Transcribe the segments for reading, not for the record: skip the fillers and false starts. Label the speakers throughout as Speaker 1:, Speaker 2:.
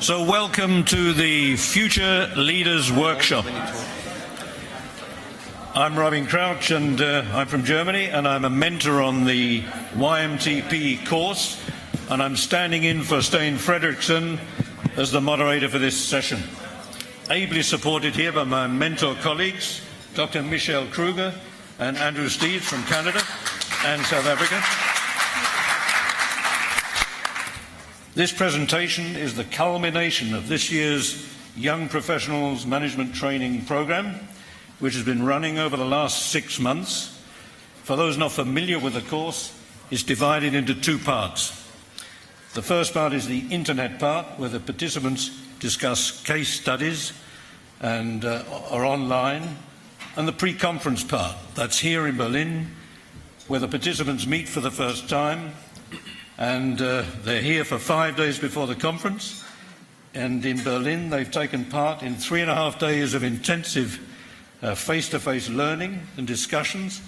Speaker 1: So welcome to the Future Leaders Workshop. I'm Robin Crouch and I'm from Germany and I'm a mentor on the YMTP course and I'm standing in for Stein Fredrickson as the moderator for this session. Ably supported here by my mentor colleagues, Dr. Michelle Kruger and Andrew Steve from Canada and South Africa. This presentation is the culmination of this year's Young Professionals Management Training Program, which has been running over the last 6 months. For those not familiar with the course, it's divided into 2 parts. The first part is the internet part, where the participants discuss case studies and are online, and the pre-conference part, that's here in Berlin, where the participants meet for the first time, and they're here for 5 days before the conference. And in Berlin, they've taken part in 3.5 days of intensive face-to-face learning and discussions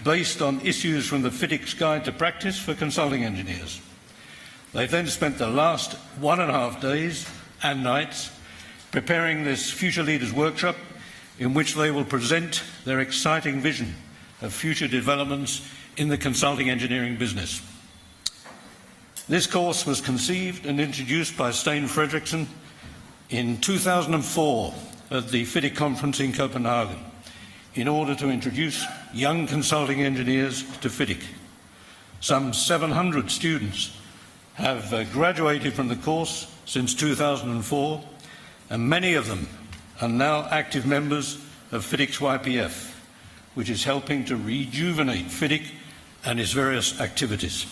Speaker 1: based on issues from the FIDIC Guide to Practice for Consulting Engineers. They've then spent the last 1.5 days and nights preparing this Future Leaders Workshop, in which they will present their exciting vision of future developments in the consulting engineering business. This course was conceived and introduced by Stein Fredrickson in 2004 at the FIDIC conference in Copenhagen in order to introduce young consulting engineers to FIDIC. Some 700 students have graduated from the course since 2004, and many of them are now active members of FIDIC's YPF, which is helping to rejuvenate FIDIC and its various activities.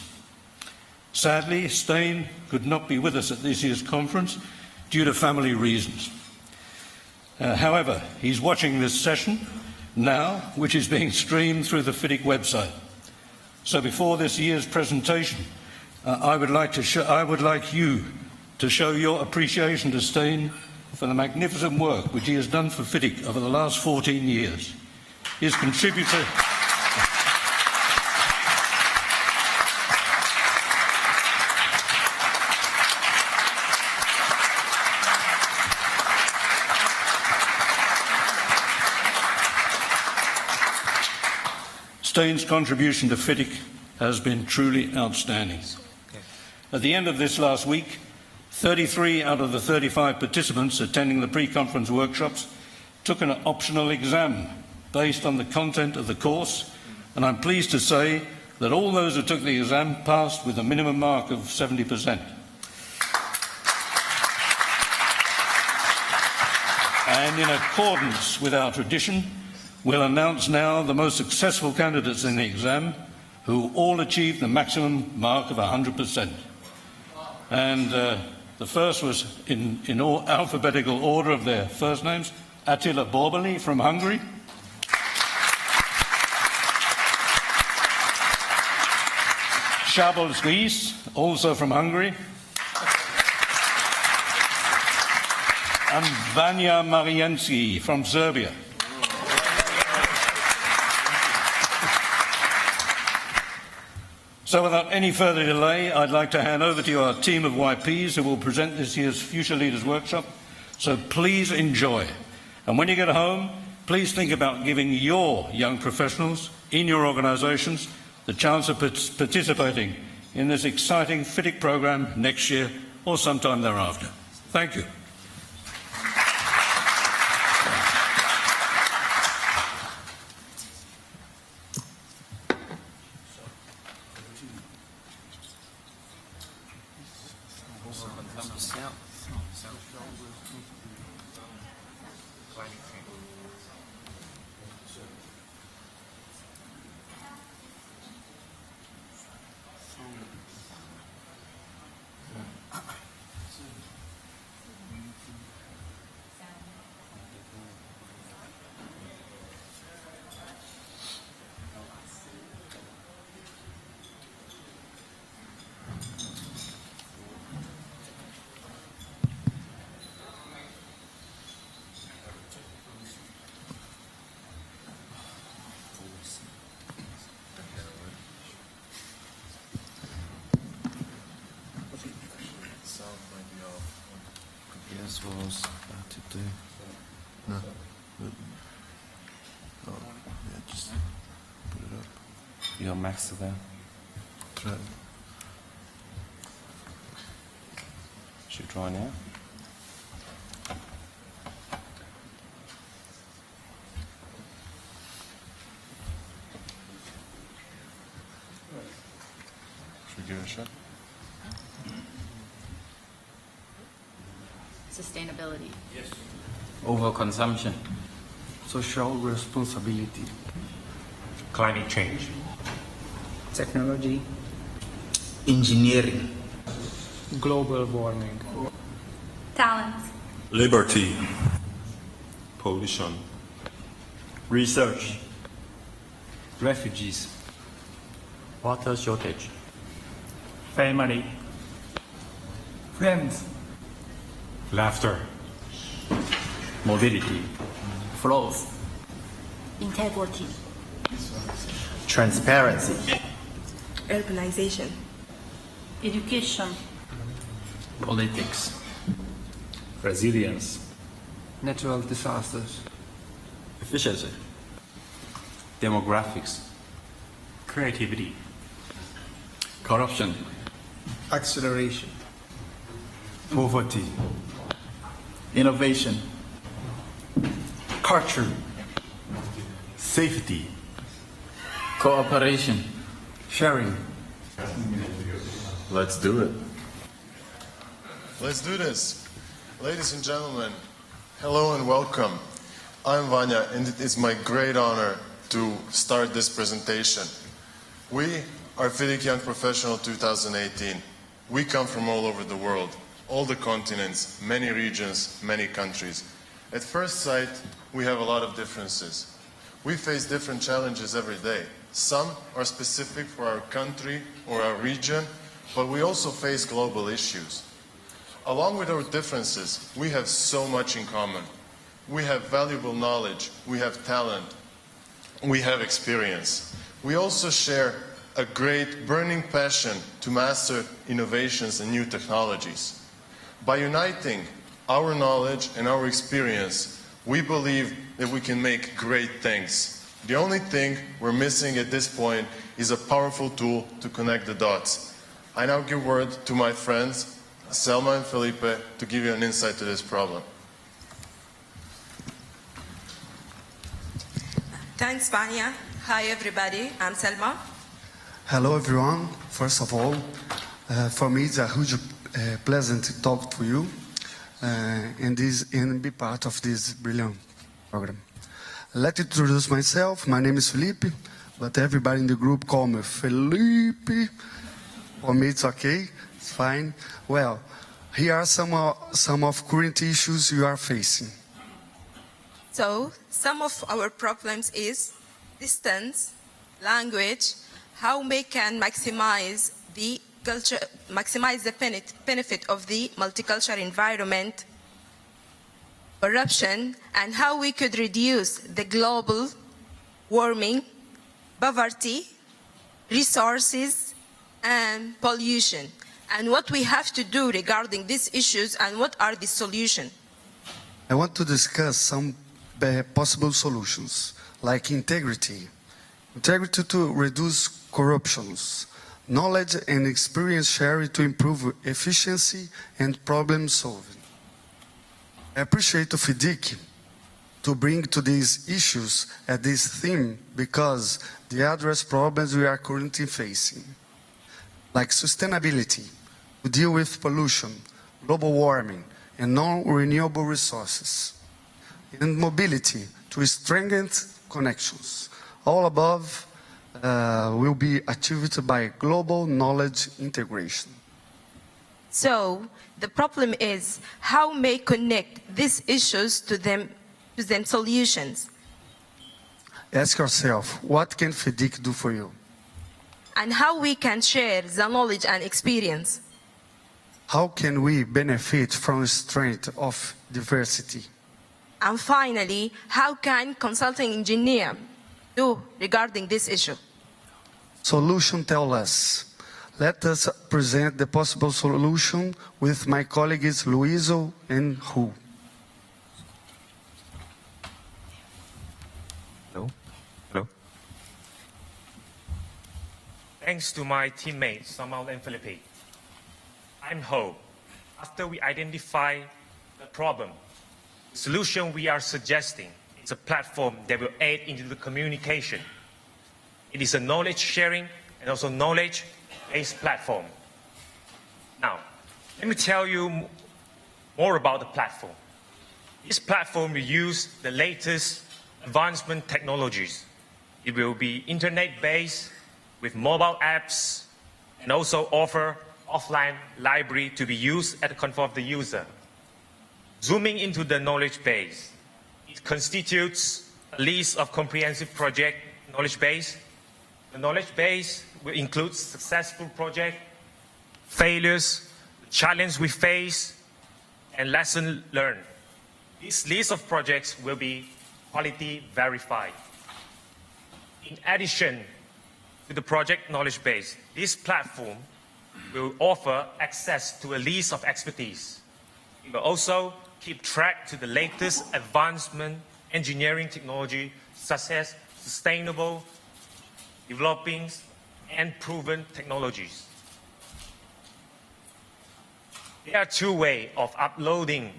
Speaker 1: Sadly, Stein could not be with us at this year's conference due to family reasons. However, he's watching this session now, which is being streamed through the FIDIC website. So before this year's presentation, I would like you to show your appreciation to Stein for the magnificent work which he has done for FIDIC over the last 14 years. His contributor... Stein's contribution to FIDIC has been truly outstanding. At the end of this last week, 33 out of the 35 participants attending the pre-conference workshops took an optional exam based on the content of the course, and I'm pleased to say that all those who took the exam passed with a minimum mark of 70%. And in accordance with our tradition, we'll announce now the most successful candidates in the exam, who all achieved the maximum mark of 100%. And the first was in alphabetical order of their first names: Attila Borbeli from Hungary, Szabolcs Ries, also from Hungary, and Vanya Mariensky from Serbia. So without any further delay, I'd like to hand over to you our team of YPs who will present this year's Future Leaders Workshop. So please enjoy. And when you get home, please think about giving your young professionals in your organizations the chance of participating in this exciting FIDIC program next year or sometime thereafter. Thank you.
Speaker 2: was about to do. No. Oh, yeah, just put it up.
Speaker 3: Your max there.
Speaker 2: Try.
Speaker 3: Should try now.
Speaker 2: Should we give it a shot?
Speaker 4: Sustainability.
Speaker 5: Overconsumption.
Speaker 6: Social responsibility.
Speaker 7: Climate change.
Speaker 5: Technology.
Speaker 6: Engineering.
Speaker 5: Global warming.
Speaker 4: Talent.
Speaker 8: Liberty. Pollution.
Speaker 6: Research.
Speaker 5: Refugees.
Speaker 7: Water shortage.
Speaker 5: Family. Friends.
Speaker 7: Laughter.
Speaker 5: Mobility.
Speaker 6: Flows.
Speaker 4: Integrity.
Speaker 6: Transparency.
Speaker 9: Urbanization.
Speaker 4: Education.
Speaker 5: Politics.
Speaker 7: Resilience.
Speaker 5: Natural disasters.
Speaker 6: Efficiency.
Speaker 5: Demographics.
Speaker 7: Creativity.
Speaker 5: Corruption.
Speaker 6: Acceleration.
Speaker 5: Poverty.
Speaker 6: Innovation.
Speaker 5: Culture.
Speaker 7: Safety.
Speaker 5: Cooperation. Sharing.
Speaker 8: Let's do it.
Speaker 10: Let's do this. Ladies and gentlemen, hello and welcome. I'm Vanya, and it is my great honor to start this presentation. We are FIDIC Young Professional 2018. We come from all over the world, all the continents, many regions, many countries. At first sight, we have a lot of differences. We face different challenges every day. Some are specific for our country or our region, but we also face global issues. Along with our differences, we have so much in common. We have valuable knowledge, we have talent, we have experience. We also share a great burning passion to master innovations and new technologies. By uniting our knowledge and our experience, we believe that we can make great things. The only thing we're missing at this point is a powerful tool to connect the dots. I now give word to my friends, Selma and Felipe, to give you an insight to this problem.
Speaker 9: Thanks, Vanya. Hi, everybody. I'm Selma.
Speaker 11: Hello, everyone. First of all, for me, it's a huge pleasure to talk to you and be part of this brilliant program. Let me introduce myself. My name is Felipe, but everybody in the group call me Felipe. For me, it's okay. It's fine. Well, here are some of current issues you are facing.
Speaker 9: So, some of our problems is distance, language, how we can maximize the culture, maximize the benefit of the multicultural environment, corruption, and how we could reduce the global warming, poverty, resources, and pollution, and what we have to do regarding these issues and what are the solutions.
Speaker 11: I want to discuss some possible solutions, like integrity. Integrity to reduce corruptions, knowledge and experience sharing to improve efficiency and problem solving. I appreciate FIDIC to bring to these issues at this theme because they address problems we are currently facing, like sustainability, to deal with pollution, global warming, and non-renewable resources, and mobility to strengthen connections. All above will be achieved by global knowledge integration.
Speaker 9: So the problem is how we connect these issues to them solutions.
Speaker 11: Ask yourself, what can FIDIC do for you?
Speaker 9: And how we can share the knowledge and experience.
Speaker 11: How can we benefit from the strength of diversity?
Speaker 9: And finally, how can consulting engineer do regarding this issue?
Speaker 11: Solution tell us, Let us present the possible solution with my colleagues Luiso and Hu.
Speaker 12: Hello. Thanks to my teammates, Samuel and Felipe. I'm Ho. After we identify the problem, the solution we are suggesting is a platform that will aid into the communication. It is a knowledge sharing and also knowledge-based platform. Now, let me tell you more about the platform. This platform will use the latest advancement technologies. It will be internet-based with mobile apps and also offer offline library to be used at the comfort of the user. Zooming into the knowledge base, it constitutes a list of comprehensive project knowledge base. The knowledge base will include successful project, failures, challenges we face, and lessons learned. This list of projects will be quality verified. In addition to the project knowledge base, this platform will offer access to a list of expertise. It will also keep track to the latest advancement engineering technology, such as sustainable, developing, and proven technologies. There are two ways of uploading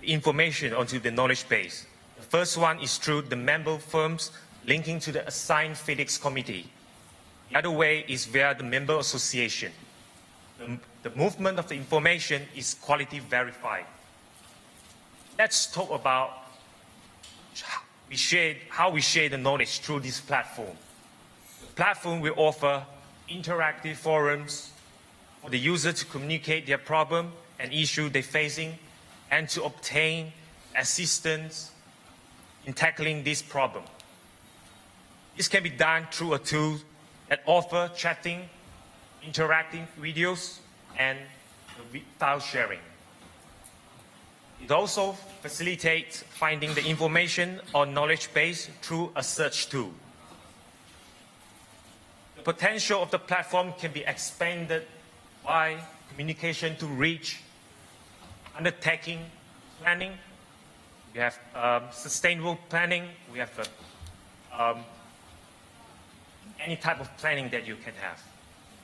Speaker 12: information onto the knowledge base. The first one is through the member firms linking to the assigned FIDIC committee. The other way is via the member association. The movement of the information is quality verified. Let's talk about how we share the knowledge through this platform. The platform will offer interactive forums for the user to communicate their problem and issue they're facing and to obtain assistance in tackling this problem. This can be done through a tool that offers chatting, interactive videos, and file sharing. It also facilitates finding the information on knowledge base through a search tool. The potential of the platform can be expanded by communication to reach, undertaking, planning. We have sustainable planning. We have any type of planning that you can have.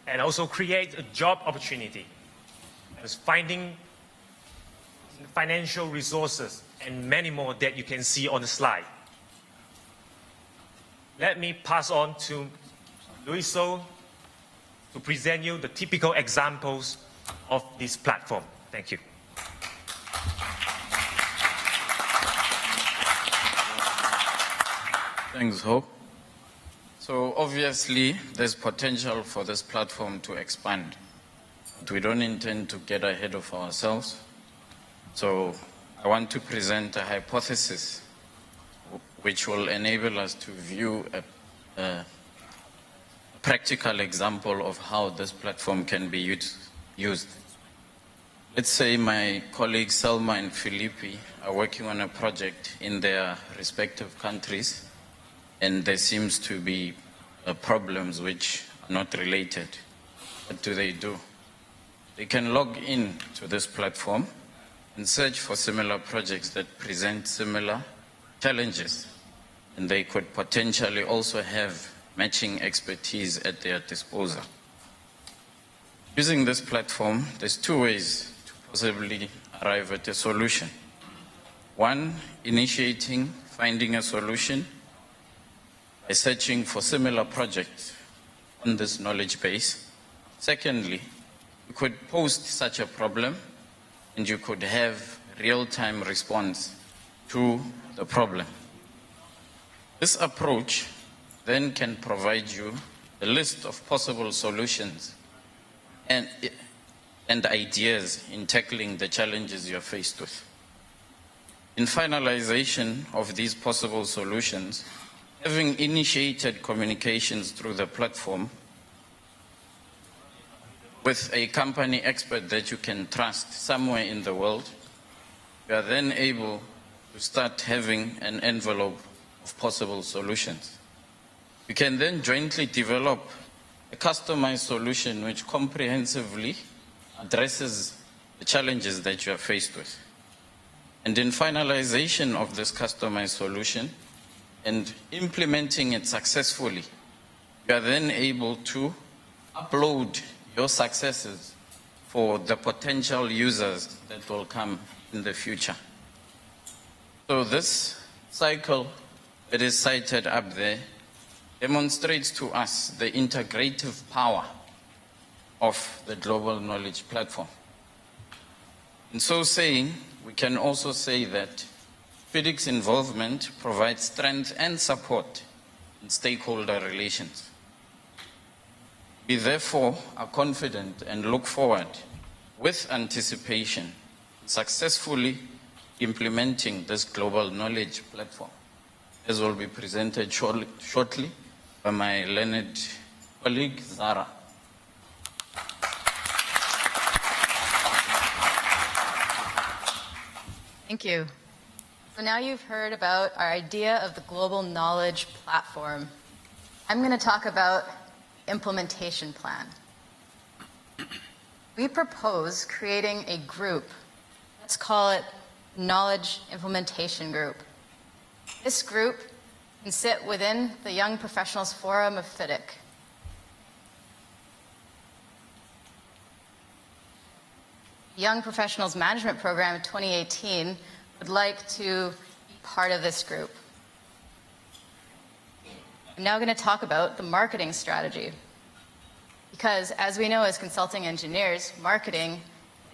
Speaker 12: And also create a job opportunity. As finding financial resources and many more that you can see on the slide. Let me pass on to Luiso to present you the typical examples of this platform. Thank you.
Speaker 13: Thanks, Ho. So obviously, there's potential for this platform to expand. But we don't intend to get ahead of ourselves. So I want to present a hypothesis which will enable us to view a practical example of how this platform can be used. Let's say my colleagues Selma and Felipe are working on a project in their respective countries, and there seems to be problems which are not related. What do? They can log in to this platform and search for similar projects that present similar challenges, and they could potentially also have matching expertise at their disposal. Using this platform, there's two ways to possibly arrive at a solution. One, finding a solution by searching for similar projects on this knowledge base. Secondly, you could post such a problem and you could have real-time response to the problem. This approach then can provide you a list of possible solutions and ideas in tackling the challenges you're faced with. In finalization of these possible solutions, having initiated communications through the platform with a company expert that you can trust somewhere in the world, you are then able to start having an envelope of possible solutions. You can then jointly develop a customized solution which comprehensively addresses the challenges that you are faced with. And in finalization of this customized solution and implementing it successfully, you are then able to upload your successes for the potential users that will come in the future. So this cycle that is cited up there demonstrates to us the integrative power of the Global Knowledge Platform. In so saying, we can also say that FIDIC's involvement provides strength and support in stakeholder relations. We therefore are confident and look forward with anticipation successfully implementing this Global Knowledge Platform, as will be presented shortly by my learned colleague, Zara.
Speaker 14: Thank you. So now you've heard about our idea of the Global Knowledge Platform. I'm going to talk about implementation plan. We propose creating a group. Let's call it Knowledge Implementation Group. This group can sit within the Young Professionals Forum of FIDIC. Young Professionals Management Program 2018 would like to be part of this group. I'm now going to talk about the marketing strategy. Because as we know as consulting engineers, marketing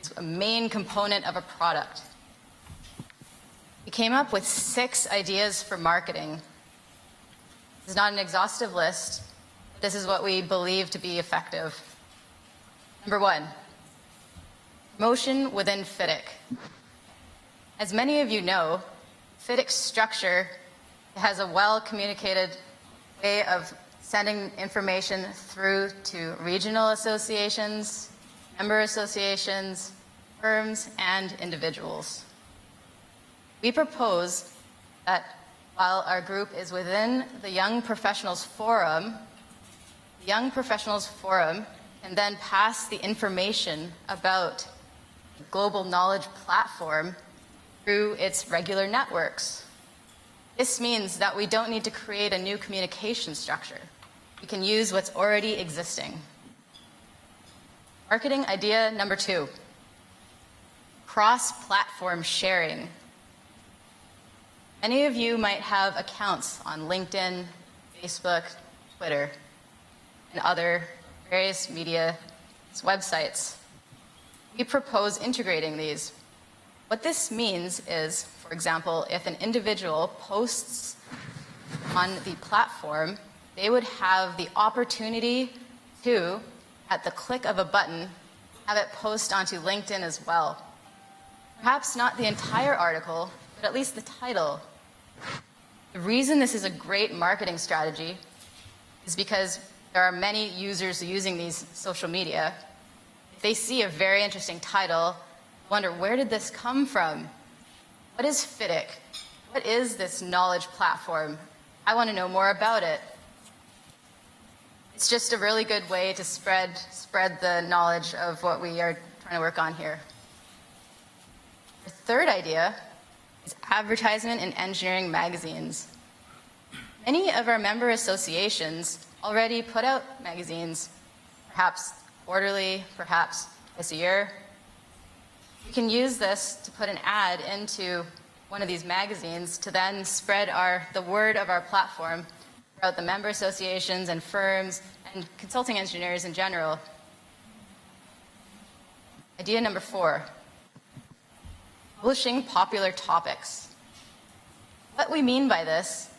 Speaker 14: is a main component of a product. We came up with 6 ideas for marketing. This is not an exhaustive list, but this is what we believe to be effective. Number 1, promotion within FIDIC. As many of you know, FIDIC's structure has a well-communicated way of sending information through to regional associations, member associations, firms, and individuals. We propose that while our group is within the Young Professionals Forum, the Young Professionals Forum can then pass the information about the Global Knowledge Platform through its regular networks. This means that we don't need to create a new communication structure. We can use what's already existing. Marketing idea number 2, cross-platform sharing. Many of you might have accounts on LinkedIn, Facebook, Twitter, and other various media websites. We propose integrating these. What this means is, for example, if an individual posts on the platform, they would have the opportunity to, at the click of a button, have it post onto LinkedIn as well. Perhaps not the entire article, but at least the title. The reason this is a great marketing strategy is because there are many users using these social media. If they see a very interesting title, wonder, where did this come from? What is FIDIC? What is this knowledge platform? I want to know more about it. It's just a really good way to spread the knowledge of what we are trying to work on here. The third idea is advertisement in engineering magazines. Many of our member associations already put out magazines, perhaps quarterly, perhaps twice a year. You can use this to put an ad into one of these magazines to then spread the word of our platform throughout the member associations and firms and consulting engineers in general. Idea number 4, publishing popular topics. What we mean by this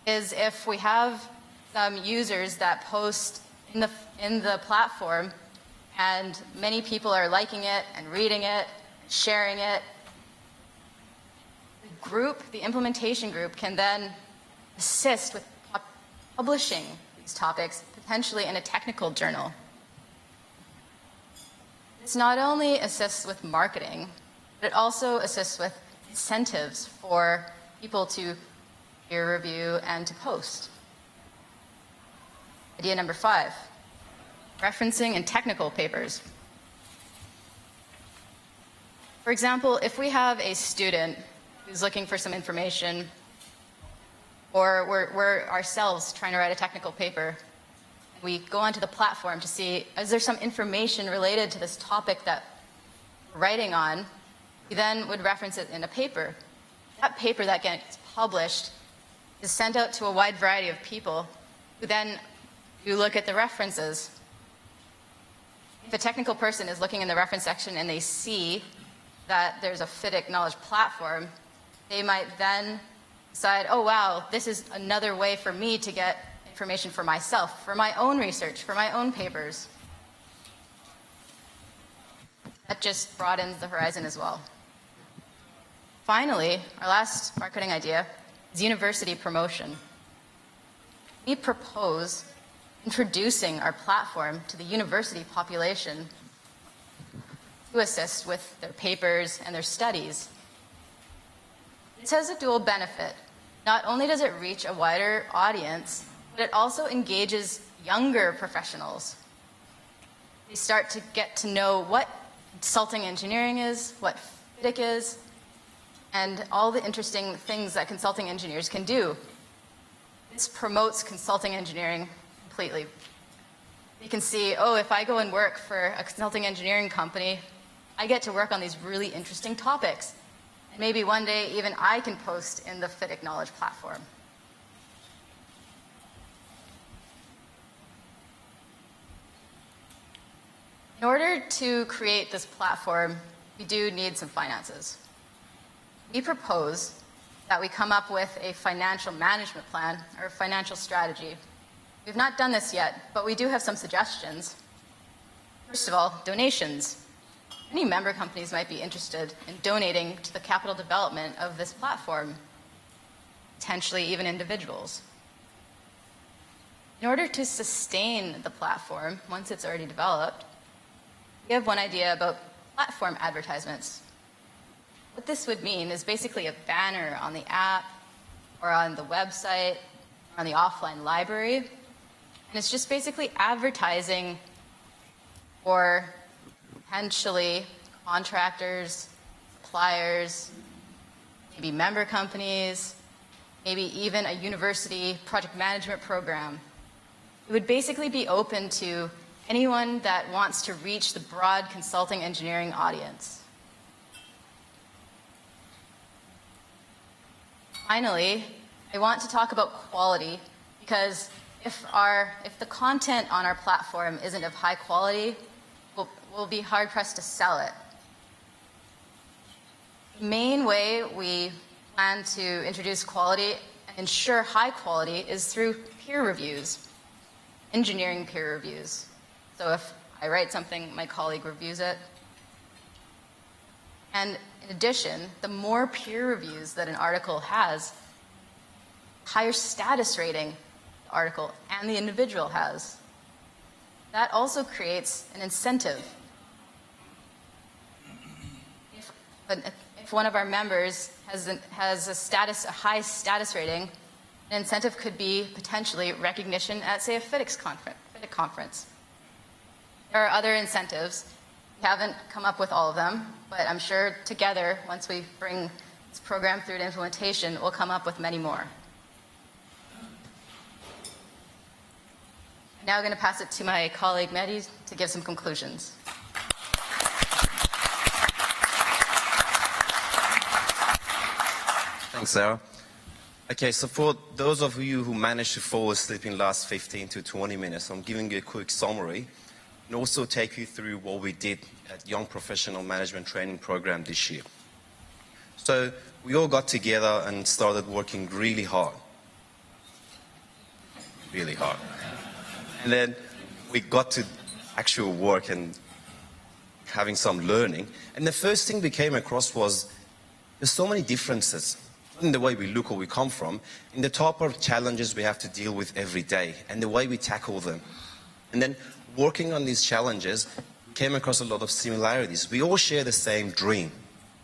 Speaker 14: is if we have some users that post in the platform and many people are liking it and reading it, sharing it, the implementation group can then assist with publishing these topics, potentially in a technical journal. This not only assists with marketing, but it also assists with incentives for people to peer review and to post. Idea number 5, referencing in technical papers. For example, if we have a student who's looking for some information, or we're ourselves trying to write a technical paper, we go onto the platform to see, is there some information related to this topic that we're writing on? We then would reference it in a paper. That paper that gets published is sent out to a wide variety of people who then you look at the references. If a technical person is looking in the reference section and they see that there's a FIDIC knowledge platform, they might then decide, oh wow, this is another way for me to get information for myself, for my own research, for my own papers. That just broadens the horizon as well. Finally, our last marketing idea is university promotion. We propose introducing our platform to the university population to assist with their papers and their studies. This has a dual benefit. Not only does it reach a wider audience, but it also engages younger professionals. They start to get to know what consulting engineering is, what FIDIC is, and all the interesting things that consulting engineers can do. This promotes consulting engineering completely. You can see, oh, if I go and work for a consulting engineering company, I get to work on these really interesting topics. And maybe one day even I can post in the FIDIC knowledge platform. In order to create this platform, we do need some finances. We propose that we come up with a financial management plan or a financial strategy. We've not done this yet, but we do have some suggestions. First of all, donations. Many member companies might be interested in donating to the capital development of this platform, potentially even individuals. In order to sustain the platform, once it's already developed, we have one idea about platform advertisements. What this would mean is basically a banner on the app or on the website or on the offline library. And it's just basically advertising for potentially contractors, suppliers, maybe member companies, maybe even a university project management program. It would basically be open to anyone that wants to reach the broad consulting engineering audience. Finally, I want to talk about quality, because if the content on our platform isn't of high quality, we'll be hard-pressed to sell it. The main way we plan to introduce quality and ensure high quality is through peer reviews, engineering peer reviews. So if I write something, my colleague reviews it. And in addition, the more peer reviews that an article has, higher status rating the article and the individual has. That also creates an incentive. If one of our members has a high status rating, an incentive could be potentially recognition at, say, a FIDIC conference. There are other incentives. We haven't come up with all of them, but I'm sure together, once we bring this program through to implementation, we'll come up with many more. I'm now going to pass it to my colleague Mehdi to give some conclusions.
Speaker 3: Thanks, Sarah. Okay, so for those of you who managed to fall asleep in the last 15 to 20 minutes, I'm giving you a quick summary and also take you through what we did at Young Professional Management Training Program this year. So we all got together and started working really hard. Really hard. And then we got to actual work and having some learning. And the first thing we came across was there's so many differences in the way we look or we come from, in the type of challenges we have to deal with every day and the way we tackle them. And then working on these challenges came across a lot of similarities. We all share the same dream.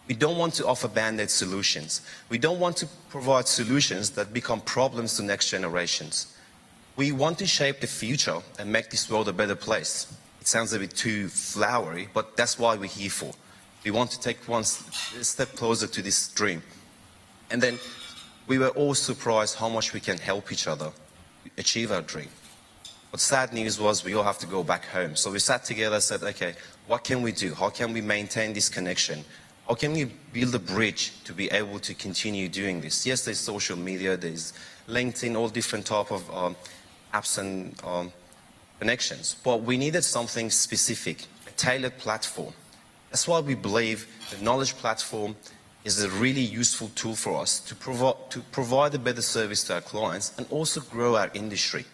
Speaker 3: We don't want to offer band-aid solutions. We don't want to provide solutions that become problems to next generations. We want to shape the future and make this world a better place. It sounds a bit too flowery, but that's why we're here for. We want to take one step closer to this dream. And then we were all surprised how much we can help each other achieve our dream. But sad news was we all have to go back home. So we sat together and said, okay, what can we do? How can we maintain this connection? How can we build a bridge to be able to continue doing this? Yes, there's social media, there's LinkedIn, all different type of apps and connections. But we needed something specific, a tailored platform. That's why we believe the knowledge platform is a really useful tool for us to provide a better service to our clients and also grow our industry.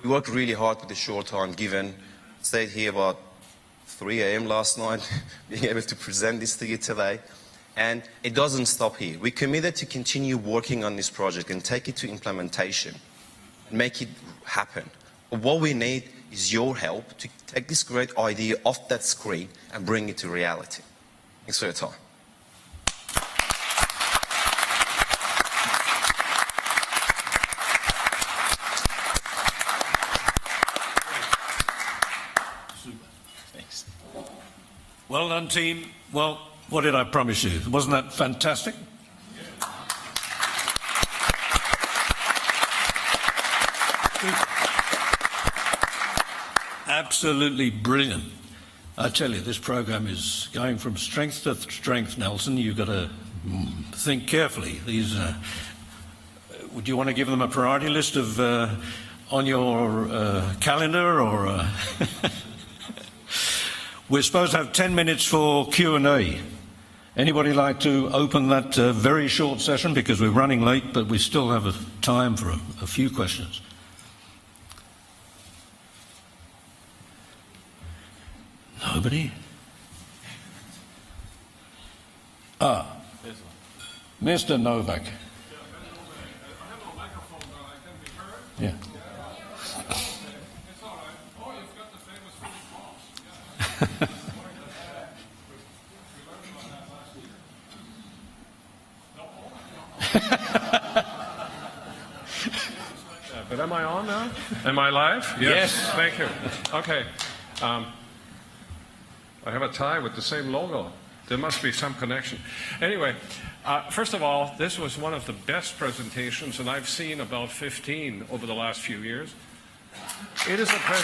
Speaker 3: We worked really hard with the short time given. Stayed here about 3 a.m. last night, being able to present this to you today. And it doesn't stop here. We're committed to continue working on this project and take it to implementation and make it happen. But what we need is your help to take this great idea off that screen and bring it to reality. Thanks for your time. Thanks.
Speaker 1: Well done, team. Well, what did I promise you? Wasn't that fantastic? Absolutely brilliant. I tell you, this program is going from strength to strength, Nelson. You've got to think carefully. These, would you want to give them a priority list of on your calendar, or we're supposed to have 10 minutes for Q&A. Anybody like to open that very short session, because we're running late, but we still have time for a few questions. Nobody? Mr. Novak. Yeah.
Speaker 15: But am I on now? Am I live?
Speaker 1: Yes.
Speaker 15: Thank you. Okay. I have a tie with the same logo. There must be some connection. Anyway, first of all, this was one of the best presentations, and I've seen about 15 over the last few years. It is a pleasure.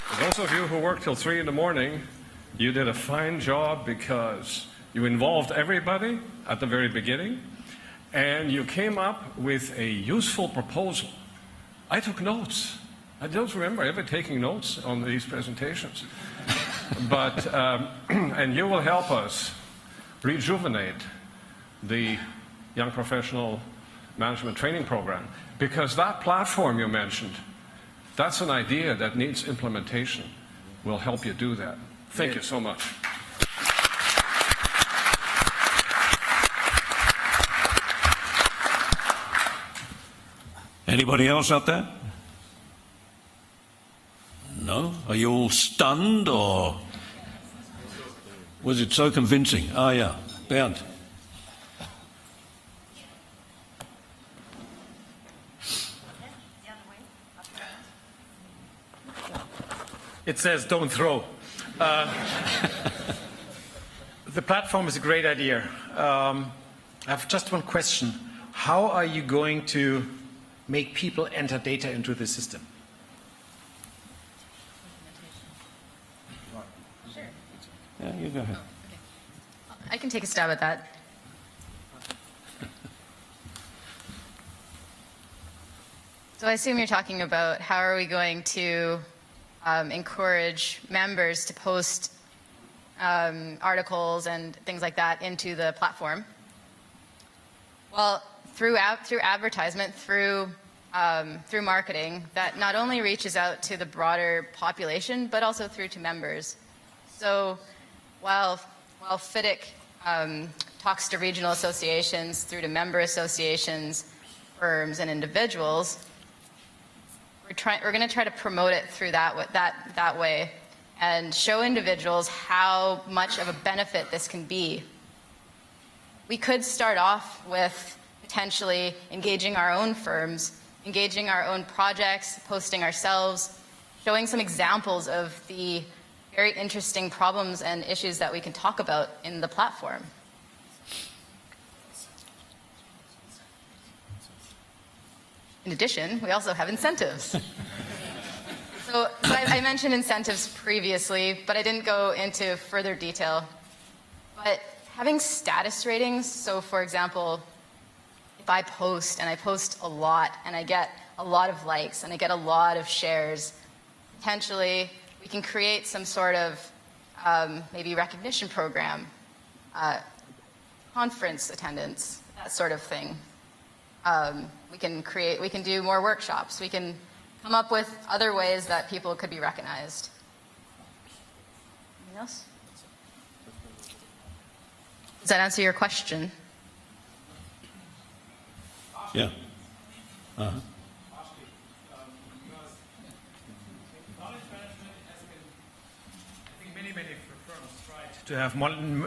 Speaker 15: For those of you who work till 3 in the morning, you did a fine job because you involved everybody at the very beginning, and you came up with a useful proposal. I took notes. I don't remember ever taking notes on these presentations. But, and you will help us rejuvenate the Young Professional Management Training Program, because that platform you mentioned, that's an idea that needs implementation. We'll help you do that. Thank you so much.
Speaker 1: Anybody else out there? No? Are you all stunned, or was it so convincing? Ah, yeah. Bernd.
Speaker 16: It says don't throw. The platform is a great idea. I have just one question. How are you going to make people enter data into the system?
Speaker 14: Sure.
Speaker 1: Yeah, you go ahead.
Speaker 14: Okay. I can take a stab at that. So I assume you're talking about how are we going to encourage members to post articles and things like that into the platform. Well, through advertisement, through marketing, that not only reaches out to the broader population, but also through to members. So while FIDIC talks to regional associations, through to member associations, firms, and individuals, we're going to try to promote it through that way and show individuals how much of a benefit this can be. We could start off with potentially engaging our own firms, engaging our own projects, posting ourselves, showing some examples of the very interesting problems and issues that we can talk about in the platform. In addition, we also have incentives. So I mentioned incentives previously, but I didn't go into further detail. But having status ratings, so for example, if I post and I post a lot and I get a lot of likes and I get a lot of shares, potentially we can create some sort of maybe recognition program, conference attendance, that sort of thing. We can do more workshops. We can come up with other ways that people could be recognized. Anything else? Does that answer your question?
Speaker 1: Yeah.
Speaker 16: Many firms tried to have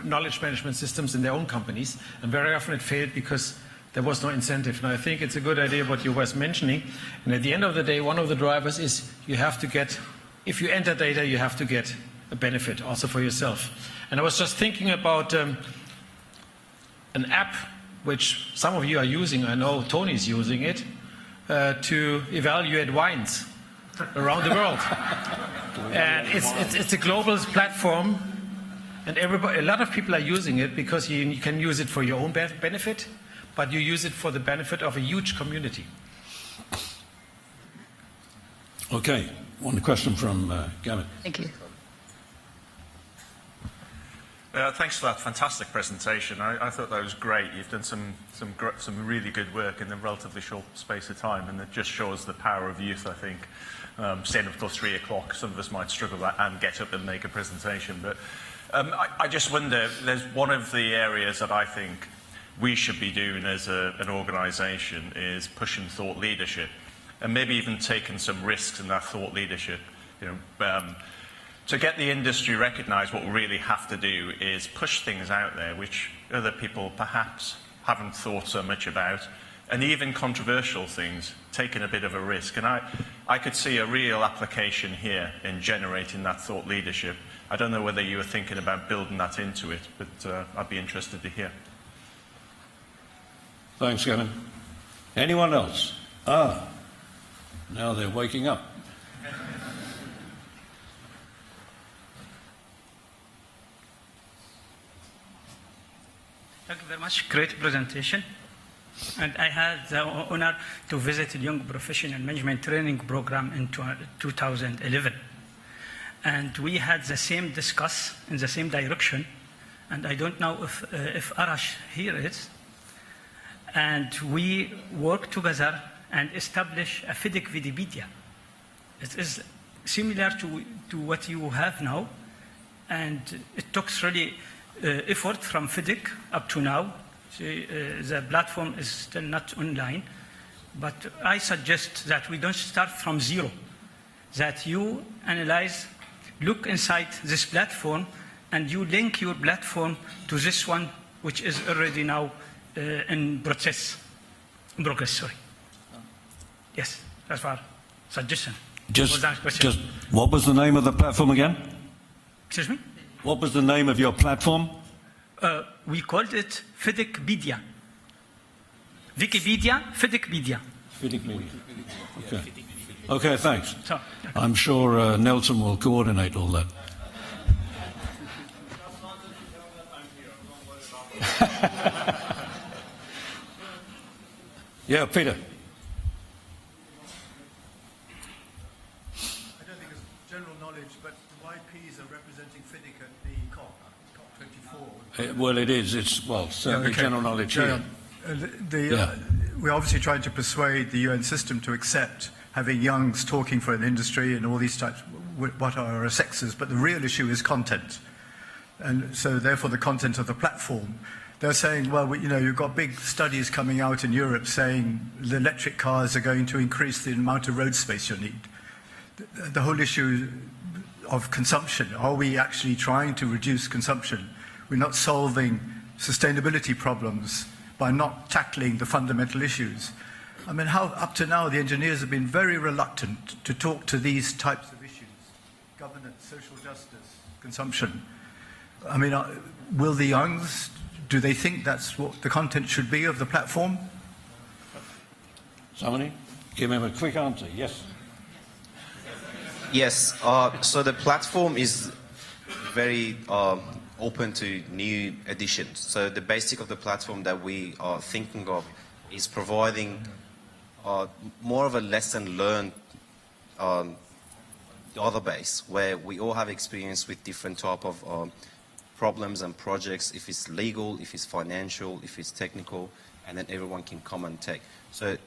Speaker 16: knowledge management systems in their own companies, and very often it failed because there was no incentive. And I think it's a good idea what you was mentioning. And at the end of the day, one of the drivers is you have to get, if you enter data, you have to get a benefit also for yourself. And I was just thinking about an app which some of you are using. I know Tony's using it to evaluate wines around the world. And it's a global platform, and a lot of people are using it because you can use it for your own benefit, but you use it for the benefit of a huge community.
Speaker 1: Okay, one question from Gavin.
Speaker 14: Thank you.
Speaker 17: Thanks for that fantastic presentation. I thought that was great. You've done some really good work in a relatively short space of time, and it just shows the power of youth, I think. Staying up till 3 o'clock, some of us might struggle and get up and make a presentation. But I just wonder, there's one of the areas that I think we should be doing as an organisation is pushing thought leadership, and maybe even taking some risks in that thought leadership. To get the industry recognised, what we really have to do is push things out there which other people perhaps haven't thought so much about, and even controversial things, taking a bit of a risk. And I could see a real application here in generating that thought leadership. I don't know whether you were thinking about building that into it, but I'd be interested to hear.
Speaker 1: Thanks, Gavin. Anyone else? Now they're waking up.
Speaker 18: Thank you very much. Great presentation. And I had the honor to visit a young professional management training program in 2011. And we had the same discuss in the same direction. And I don't know if Arash here is. And we worked together and established a FIDIC Wikipedia. It is similar to what you have now. And it took really effort from FIDIC up to now. The platform is still not online, but I suggest that we don't start from zero, that you analyze, look inside this platform, and you link your platform to this one, which is already now in progress. Yes, that's our suggestion.
Speaker 1: Just what was the name of the platform again?
Speaker 18: Excuse me?
Speaker 1: What was the name of your platform?
Speaker 18: We called it FIDICpedia. Wikipedia, FIDICpedia.
Speaker 1: FIDICpedia. Okay. Okay, thanks. I'm sure Nelson will coordinate all that. Yeah, Peter.
Speaker 19: I don't think it's general knowledge, but the YPs are representing FIDIC at the COP24.
Speaker 1: Well, it is. It's, well, certainly general knowledge here.
Speaker 19: We're obviously trying to persuade the UN system to accept having youngs talking for an industry and all these types, what are our sexes, but the real issue is content. And so therefore the content of the platform. They're saying, well, you've got big studies coming out in Europe saying the electric cars are going to increase the amount of road space you need. The whole issue of consumption, are we actually trying to reduce consumption? We're not solving sustainability problems by not tackling the fundamental issues. I mean, how up to now the engineers have been very reluctant to talk to these types of issues: governance, social justice, consumption. I mean, will the youngs, do they think that's what the content should be of the platform?
Speaker 1: Somebody? Give him a quick answer. Yes.
Speaker 3: Yes, so the platform is very open to new additions. So the basic of the platform that we are thinking of is providing more of a lesson learned database where we all have experience with different type of problems and projects, if it's legal, if it's financial, if it's technical, and then everyone can come and take. So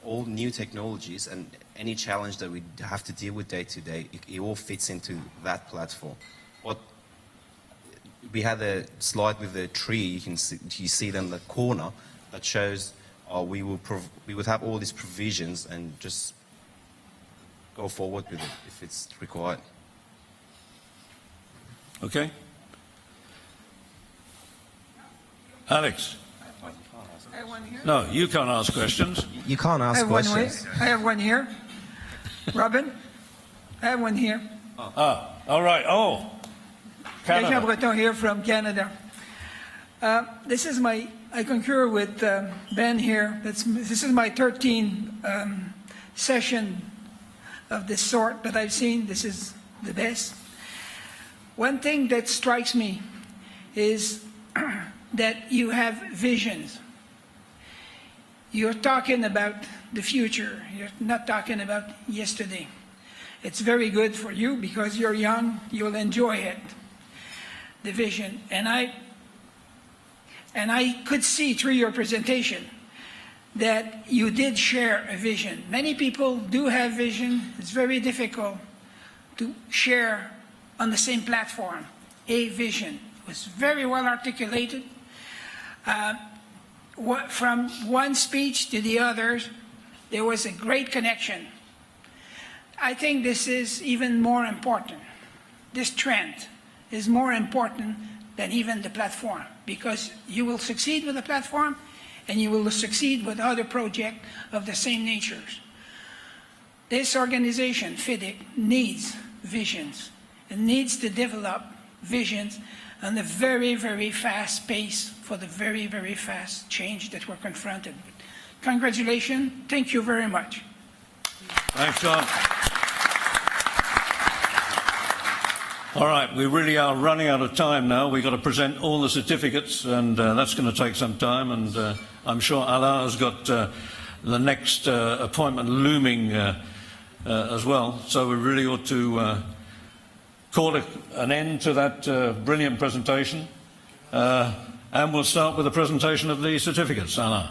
Speaker 3: all new technologies and any challenge that we have to deal with day to day, it all fits into that platform. What we had a slide with the tree, you see it in the corner, that shows we would have all these provisions and just go forward with it if it's required.
Speaker 1: Okay. Alex?
Speaker 20: I have one here.
Speaker 1: No, you can't ask questions.
Speaker 3: You can't ask questions.
Speaker 20: I have one here. Robin, I have one here.
Speaker 1: All right. Oh, Canada.
Speaker 20: Jean Breton here from Canada. I concur with Ben here. This is my 13th session of this sort that I've seen. This is the best. One thing that strikes me is that you have visions. You're talking about the future. You're not talking about yesterday. It's very good for you because you're young. You'll enjoy it. The vision. And I could see through your presentation that you did share a vision. Many people do have vision. It's very difficult to share on the same platform a vision. It was very well articulated. From one speech to the others, there was a great connection. I think this is even more important. This trend is more important than even the platform, because you will succeed with the platform and you will succeed with other projects of the same natures. This organization, FIDIC, needs visions. It needs to develop visions on a very, very fast pace for the very, very fast change that we're confronted with. Congratulations. Thank you very much.
Speaker 1: Thanks, John. All right, we really are running out of time now. We've got to present all the certificates, and that's going to take some time. And I'm sure Alain has got the next appointment looming as well. So we really ought to call an end to that brilliant presentation. And we'll start with the presentation of the certificates, Alain.